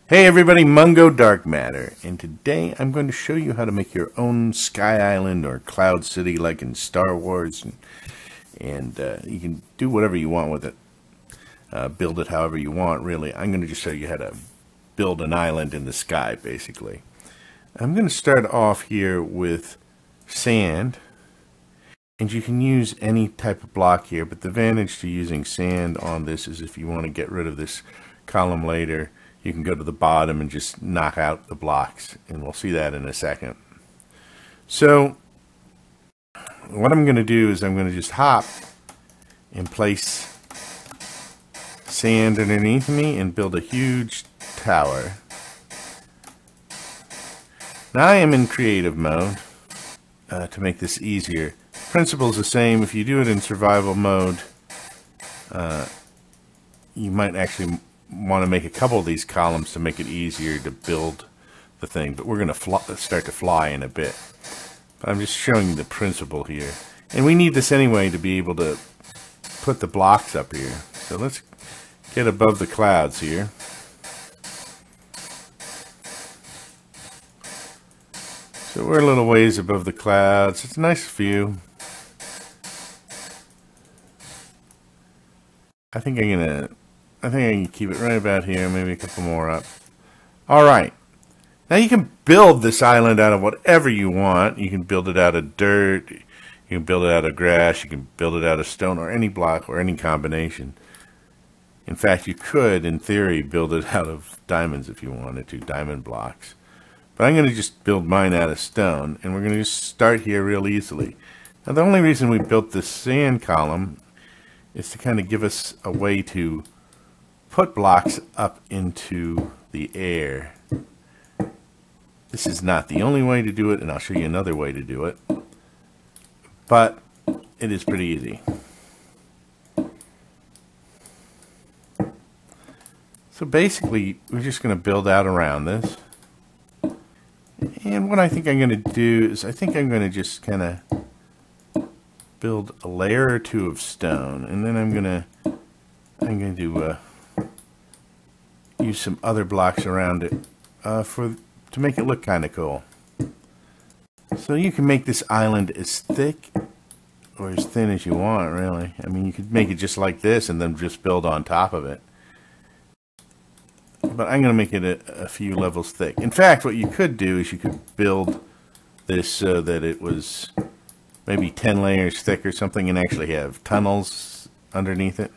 Hey everybody, Mungo Dark Matter, and today I'm going to show you how to make your own Sky Island or Cloud City like in Star Wars, and you can do whatever you want with it. Build it however you want, really. I'm going to just show you how to build an island in the sky, basically. I'm going to start off here with sand, and you can use any type of block here, but the advantage to using sand on this is if you want to get rid of this column later, you can go to the bottom and just knock out the blocks, and we'll see that in a second. So what I'm going to do is I'm going to just hop and place sand underneath me and build a huge tower. Now I am in creative mode to make this easier. Principle is the same. If you do it in survival mode, you might actually want to make a couple of these columns to make it easier to build the thing, but we're going to start to fly in a bit. But I'm just showing you the principle here, and we need this anyway to be able to put the blocks up here. So let's get above the clouds here. So we're a little ways above the clouds. It's a nice view. I think I can keep it right about here, maybe a couple more up. Alright. Now you can build this island out of whatever you want. You can build it out of dirt, you can build it out of grass, you can build it out of stone, or any block, or any combination. In fact, you could, in theory, build it out of diamonds if you wanted to, diamond blocks. But I'm going to just build mine out of stone, and we're going to just start here real easily. Now the only reason we built this sand column is to kind of give us a way to put blocks up into the air. This is not the only way to do it, and I'll show you another way to do it, but it is pretty easy. So basically, we're just going to build out around this. And what I think I'm going to do is I think I'm going to just kind of build a layer or two of stone, and then I'm going to use some other blocks around it to make it look kind of cool. So you can make this island as thick or as thin as you want, really. I mean, you could make it just like this and then just build on top of it. But I'm going to make it a few levels thick. In fact, what you could do is you could build this so that it was maybe 10 layers thick or something and actually have tunnels underneath it.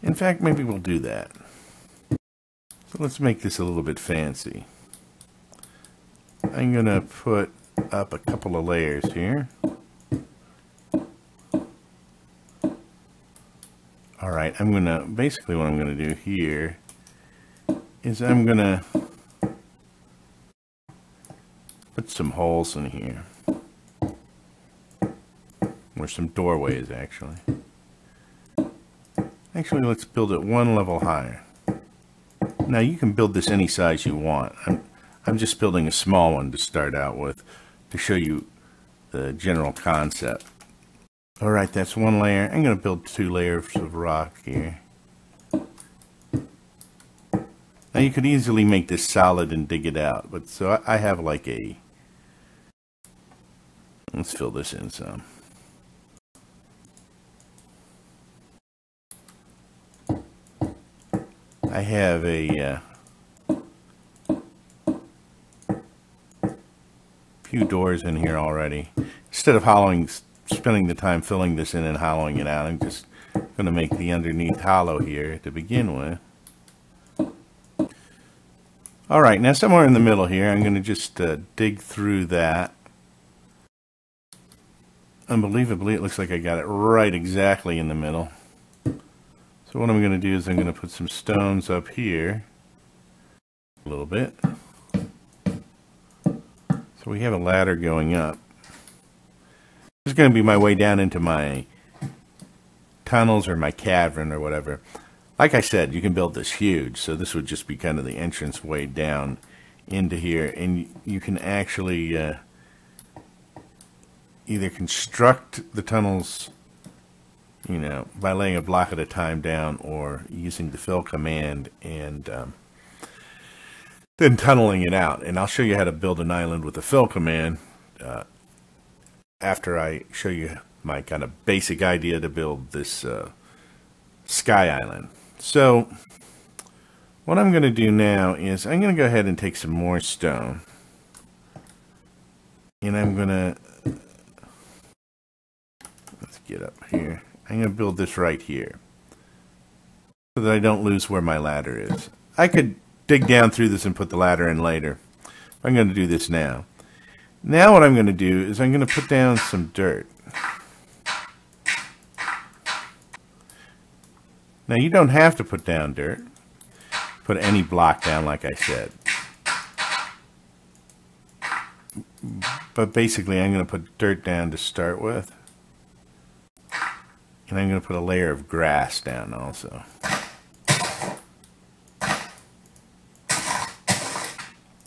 In fact, maybe we'll do that. So let's make this a little bit fancy. I'm going to put up a couple of layers here. Alright, basically what I'm going to do here is I'm going to put some holes in here. Or some doorways, actually. Actually, let's build it one level higher. Now you can build this any size you want. I'm just building a small one to start out with to show you the general concept. Alright, that's one layer. I'm going to build 2 layers of rock here. Now you could easily make this solid and dig it out, but so I have like a... Let's fill this in some. I have a few doors in here already. Instead of spending the time filling this in and hollowing it out, I'm just going to make the underneath hollow here to begin with. Alright, now somewhere in the middle here, I'm going to just dig through that. Unbelievably, it looks like I got it right exactly in the middle. So what I'm going to do is I'm going to put some stones up here a little bit. So we have a ladder going up. This is going to be my way down into my tunnels or my cavern or whatever. Like I said, you can build this huge, so this would just be kind of the entrance way down into here, and you can actually either construct the tunnels, you know, by laying a block at a time down, or using the fill command and then tunneling it out. And I'll show you how to build an island with the fill command after I show you my kind of basic idea to build this sky island. So what I'm going to do now is I'm going to go ahead and take some more stone, and I'm going to, let's get up here, I'm going to build this right here so that I don't lose where my ladder is. I could dig down through this and put the ladder in later. I'm going to do this now. Now what I'm going to do is I'm going to put down some dirt. Now you don't have to put down dirt. Put any block down like I said. But basically I'm going to put dirt down to start with. And I'm going to put a layer of grass down also.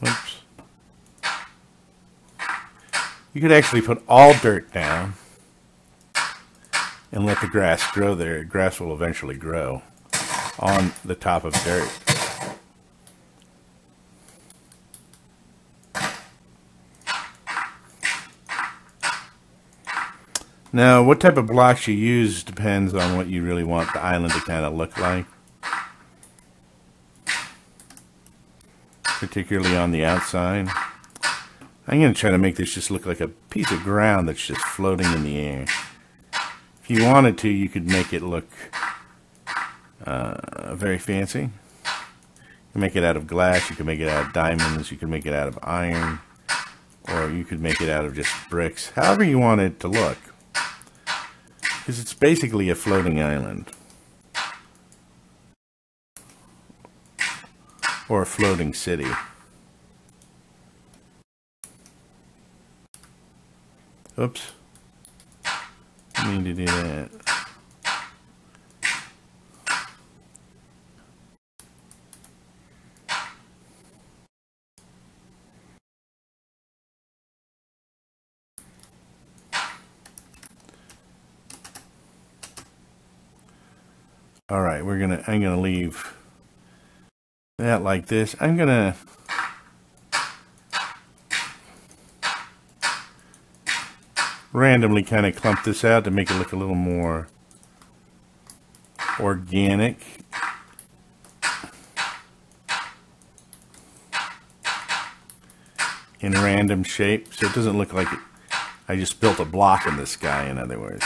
Oops. You could actually put all dirt down and let the grass grow there. Grass will eventually grow on the top of dirt. Now, what type of blocks you use depends on what you really want the island to kind of look like. Particularly on the outside. I'm going to try to make this just look like a piece of ground that's just floating in the air. If you wanted to, you could make it look very fancy. You can make it out of glass, you can make it out of diamonds, you can make it out of iron, or you could make it out of just bricks. However you want it to look. Because it's basically a floating island. Or a floating city. Oops. I need to do that. All right, I'm gonna leave that like this. I'm gonna randomly kind of clump this out to make it look a little more organic. In random shape, so it doesn't look like I just built a block in the sky, in other words.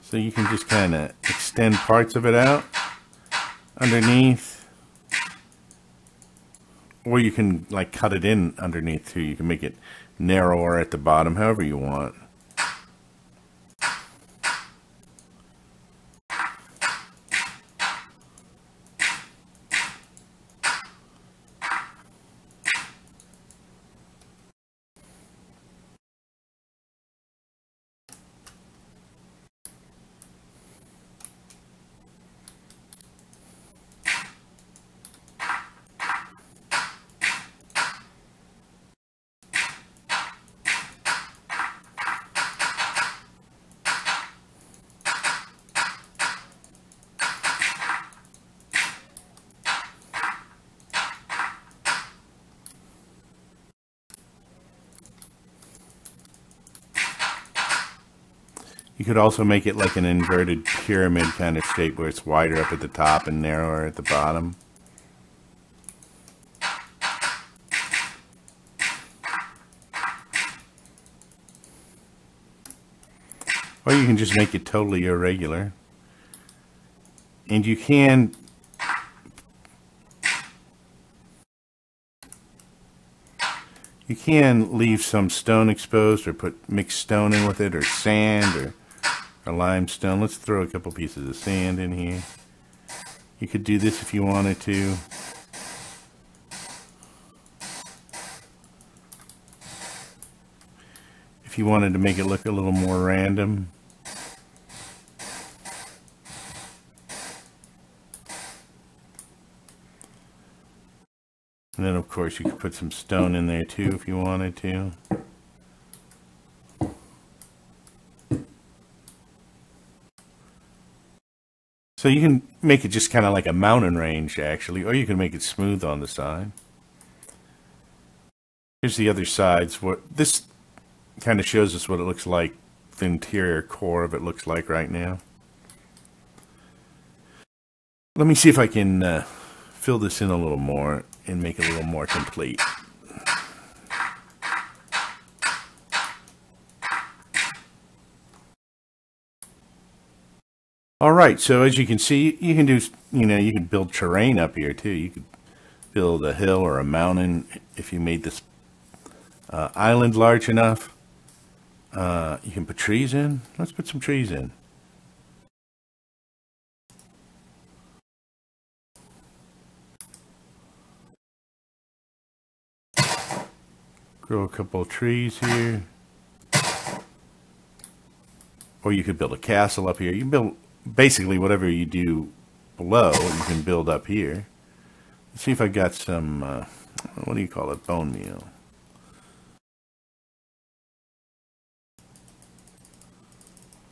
So you can just kind of extend parts of it out underneath, or you can like cut it in underneath too. You can make it narrower at the bottom, however you want. You could also make it like an inverted pyramid kind of shape where it's wider up at the top and narrower at the bottom. Or you can just make it totally irregular. And you can leave some stone exposed or put mixed stone in with it, or sand, or limestone. Let's throw a couple pieces of sand in here. You could do this if you wanted to. If you wanted to make it look a little more random. And then of course you could put some stone in there too if you wanted to. So you can make it just kind of like a mountain range, actually, or you can make it smooth on the side. Here's the other sides. What this kind of shows us what it looks like, the interior core of it looks like right now. Let me see if I can fill this in a little more and make it a little more complete. All right, so as you can see, you can do, you can build terrain up here too. You could build a hill or a mountain if you made this island large enough. You can put trees in. Let's put some trees in. Grow a couple of trees here. Or you could build a castle up here. You can build basically whatever you do below, you can build up here. Let's see if I got some, what do you call it, bone meal.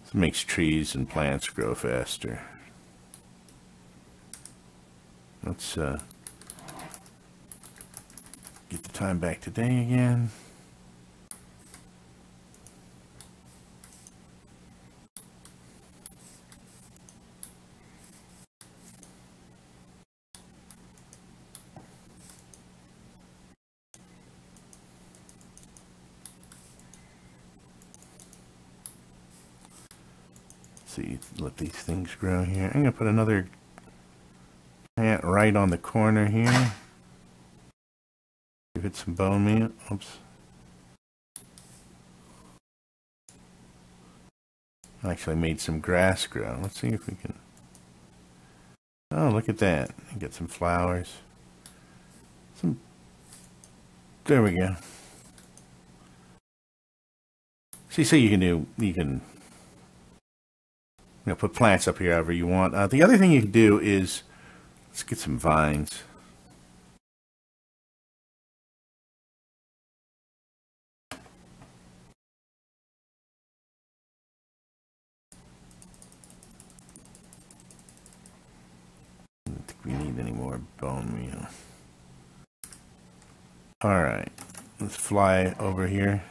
This makes trees and plants grow faster. Let's get the time back to day again. See, let these things grow here. I'm going to put another plant right on the corner here. Give it some bone meal. Oops. I actually made some grass grow. Let's see if we can. Oh, look at that. Get some flowers. There we go. See, so you can put plants up here however you want. The other thing you can do is, let's get some vines. I don't think we need any more bone meal. Alright, let's fly over here.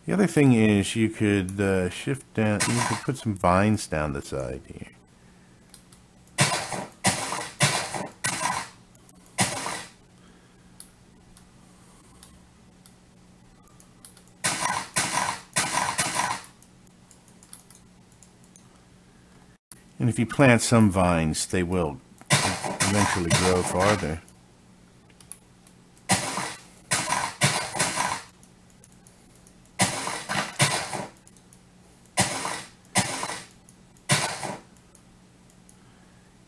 The other thing is you could shift down, you could put some vines down the side here. And if you plant some vines, they will eventually grow farther.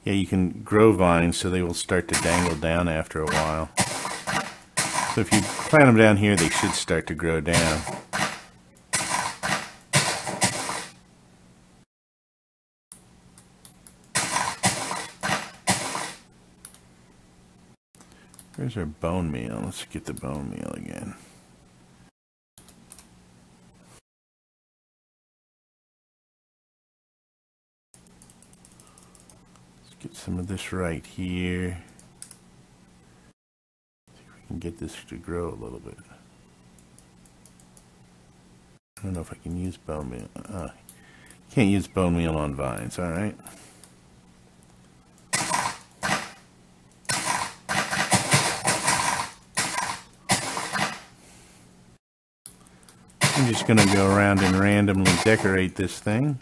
Yeah, you can grow vines so they will start to dangle down after a while. So if you plant them down here, they should start to grow down. Where's our bone meal? Let's get the bone meal again. Get some of this right here. See if we can get this to grow a little bit. I don't know if I can use bone meal. Can't use bone meal on vines, alright. I'm just going to go around and randomly decorate this thing.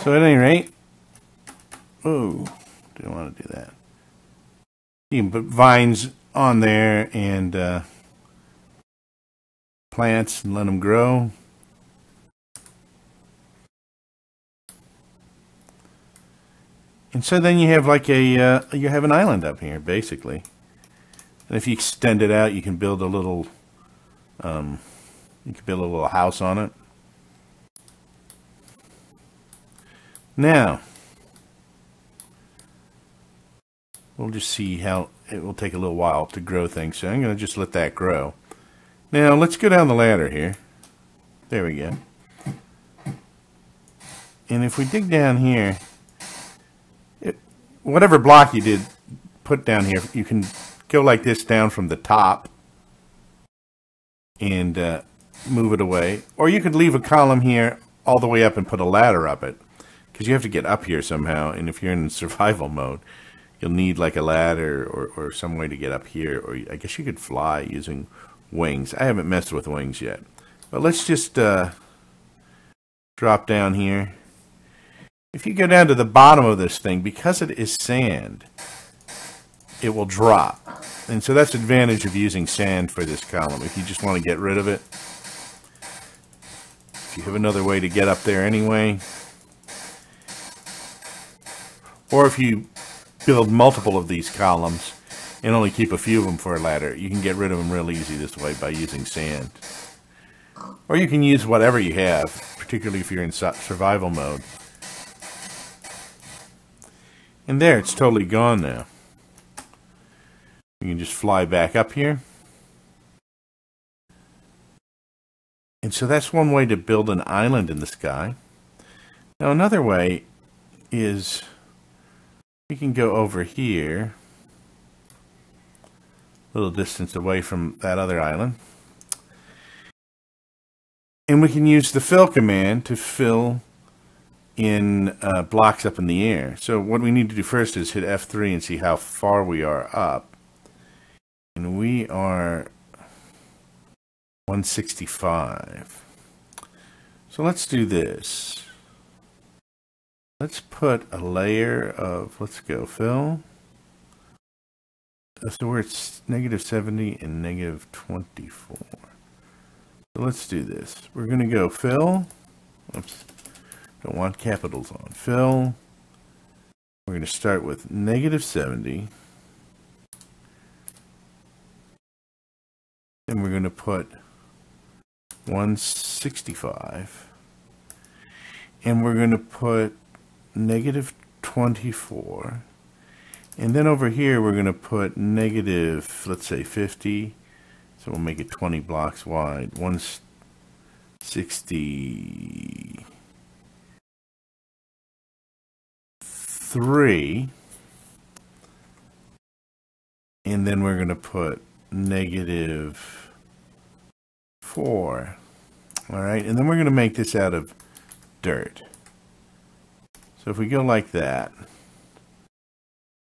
So at any rate, oh, didn't want to do that. You can put vines on there and plants and let them grow. And so then you have like you have an island up here, basically. And if you extend it out, you can build a little, house on it. Now, we'll just see how it will take a little while to grow things. So I'm going to just let that grow. Now, let's go down the ladder here. There we go. And if we dig down here, whatever block you did put down here, you can go like this down from the top and move it away. Or you could leave a column here all the way up and put a ladder up it, because you have to get up here somehow. And if you're in survival mode, you'll need like a ladder or some way to get up here. Or I guess you could fly using wings. I haven't messed with wings yet. But let's just drop down here. If you go down to the bottom of this thing, because it is sand, it will drop. And so that's the advantage of using sand for this column. If you just want to get rid of it, if you have another way to get up there anyway, or if you build multiple of these columns and only keep a few of them for a ladder, you can get rid of them real easy this way by using sand. Or you can use whatever you have, particularly if you're in survival mode. And there, it's totally gone now. You can just fly back up here. And so that's one way to build an island in the sky. Now another way is we can go over here, a little distance away from that other island. And we can use the fill command to fill in blocks up in the air. So what we need to do first is hit F3 and see how far we are up. And we are 165. So let's do this. Let's put a layer of, let's go fill. So we're at -70 and -24. So let's do this. We're going to go fill. Oops. Don't want capitals on. Fill. We're going to start with -70. Then we're going to put 165. And we're going to put -24. And then over here we're going to put negative, let's say 50. So we'll make it 20 blocks wide. 163. And then we're going to put -4. All right, and then we're going to make this out of dirt. So if we go like that,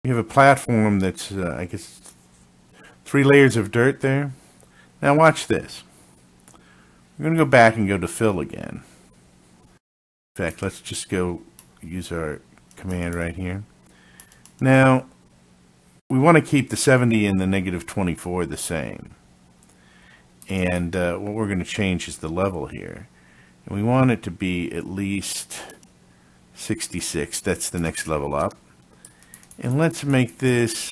we have a platform that's, I guess, 3 layers of dirt there. Now watch this. We're going to go back and go to fill again. In fact, let's just go use our command right here. Now, we want to keep the 70 and the -24 the same. And what we're going to change is the level here. And we want it to be at least 66. That's the next level up. And let's make this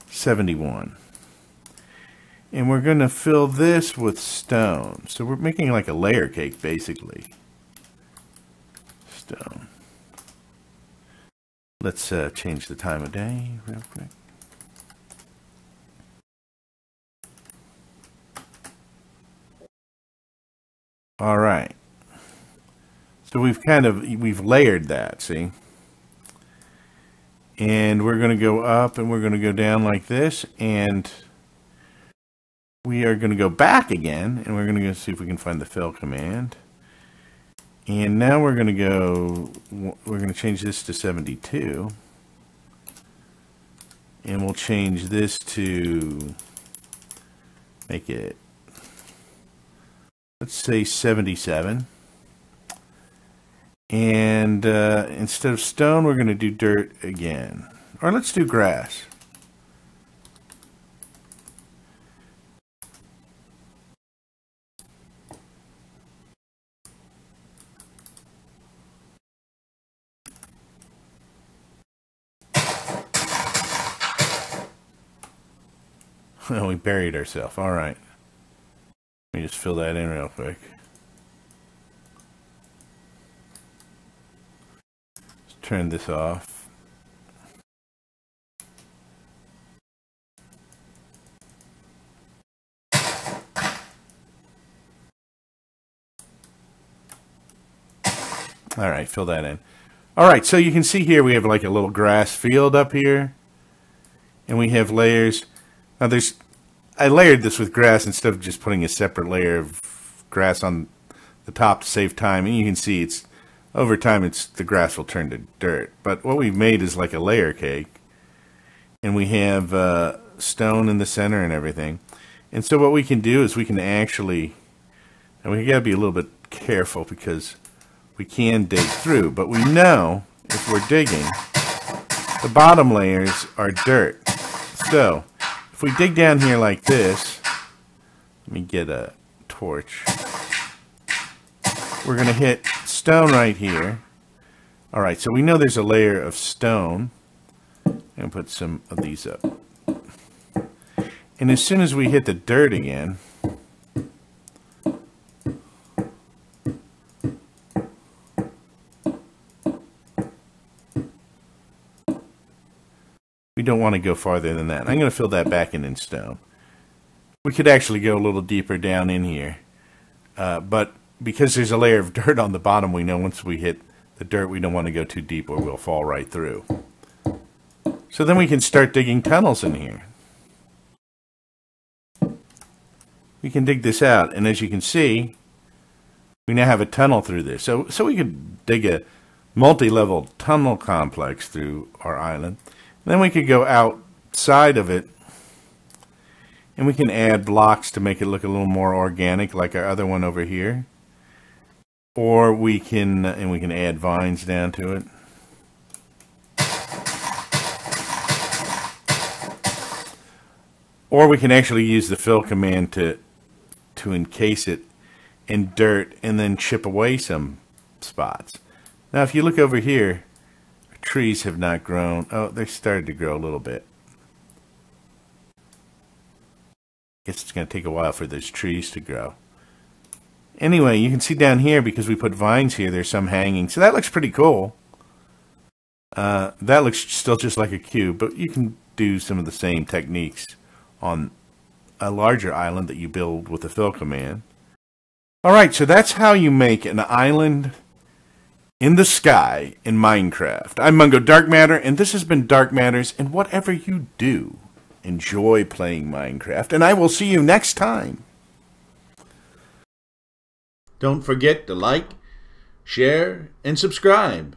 71. And we're going to fill this with stone. So we're making like a layer cake, basically. Stone. Let's change the time of day real quick. All right. So we've layered that, see? And we're going to go up and we're going to go down like this, and we are going to go back again, and we're going to go see if we can find the fill command. And now we're going to change this to 72. And we'll change this to make it, let's say 77. And instead of stone, we're going to do dirt again. Or let's do grass. Oh, we buried ourselves. All right. Let me just fill that in real quick. Let's turn this off. All right, fill that in. All right, so you can see here we have like a little grass field up here. And we have layers. Now I layered this with grass instead of just putting a separate layer of grass on the top to save time. And you can see it's over time the grass will turn to dirt. But what we've made is like a layer cake. And we have stone in the center and everything. And so what we can do is we can actually, and we gotta be a little bit careful because we can dig through, but we know if we're digging, the bottom layers are dirt. So if we dig down here like this, let me get a torch. We're going to hit stone right here. All right, so we know there's a layer of stone. And put some of these up. And as soon as we hit the dirt again, we don't want to go farther than that. I'm going to fill that back in stone. We could actually go a little deeper down in here. But because there's a layer of dirt on the bottom, we know once we hit the dirt, we don't want to go too deep or we'll fall right through. So then we can start digging tunnels in here. We can dig this out, and as you can see, we now have a tunnel through this. So we could dig a multi-level tunnel complex through our island. Then we could go outside of it, and we can add blocks to make it look a little more organic, like our other one over here. Or we can add vines down to it. Or we can actually use the fill command to encase it in dirt and then chip away some spots. Now if you look over here, trees have not grown. Oh, they started to grow a little bit. Guess it's going to take a while for those trees to grow. Anyway, you can see down here, because we put vines here, there's some hanging. So that looks pretty cool. That looks still just like a cube, but you can do some of the same techniques on a larger island that you build with the fill command. Alright, so that's how you make an island in the sky in Minecraft. I'm Mungo Dark Matter, and this has been Dark Matters, and whatever you do, enjoy playing Minecraft, and I will see you next time. Don't forget to like, share, and subscribe.